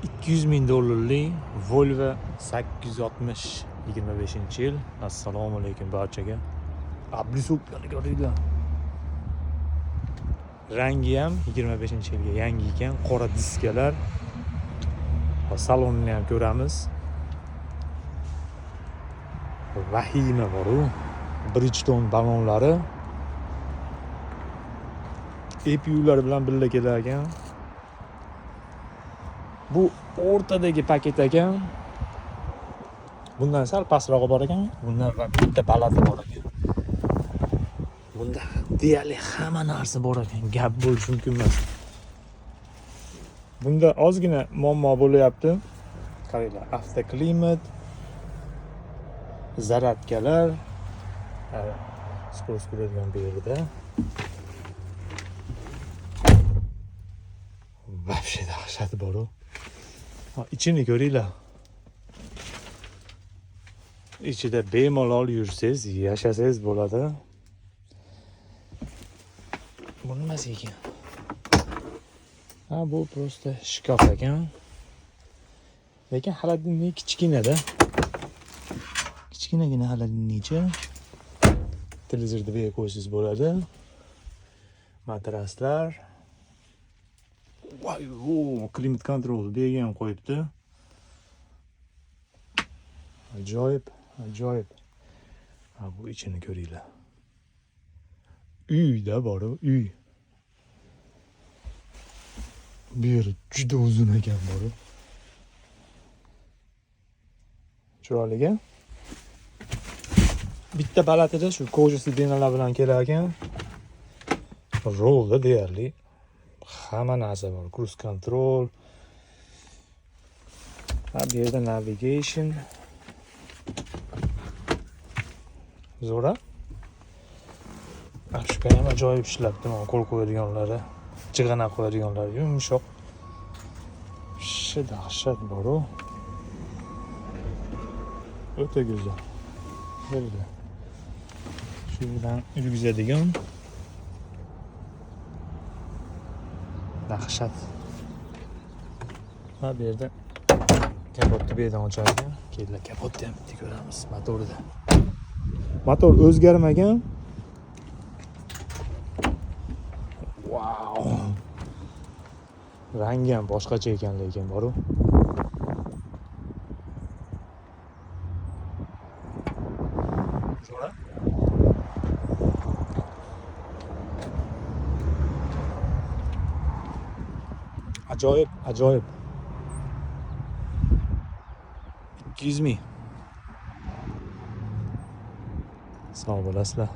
$200,000 Volvo 860 25-yil. Assalomu alaykum barchaga. Ablisupkani ko'ringlar. Rangi ham 25-yilga yangi ekan, qora diskalar. Salonni ham ko'ramiz. Vahima bor-u. Bridgestone balonlari. EPU'lar bilan birga kelar ekan. Bu o'rtadagi paket ekan. Bundan sal pastroq bor ekan. Bundan bitta palata bor ekan. Bunda deyarli hamma narsa bor ekan. Gap bo'lishi mumkin emas. Bunda ozgina muammo bo'lyapti. Qaranglar, avtoklimat, zaradkalar, skroz ko'radigan bu yerda. Вообще dahshat bor-u. İçini ko'ringlar. İchida bemalol yursangiz, yashasangiz bo'ladi. Bu nimasi ekan? Bu просто shkaf ekan. Lekin xolodilnik kichkinada. Kichkinagina xolodilnikcha. Televizorni bu yerga qo'ysangiz bo'ladi. Matraslar. Voy, klimat kontrol bu yerga ham qo'yibdi. Ajoyib, ajoyib. Bu ichini ko'ringlar. Uyda bor-u, uy. Bu yer juda uzun ekan bor-u. Chiroyli. Bitta palatida shu koja sidinalar bilan kelar ekan. Rolda deyarli hamma narsa bor. Cruise control. Bu yerda navigation. Zo'ra. Shuga ham ajoyib ishlabdi. Mana qo'l qo'yadiganlari, chig'ana qo'yadiganlari yumshoq. Dahshat bor-u. O'ta go'zal. Bo'ldi. Shu bilan yurgizadigan dahshat. Bu yerda kapotni bu yerdan ochadi. Keyin kapotni ham bitta ko'ramiz motorida. Motor o'zgarmagan. Wow. Rangi ham boshqacha ekan lekin bor-u. Zo'ra. Ajoyib, ajoyib. 200 ming. Sog' bo'lasizlar.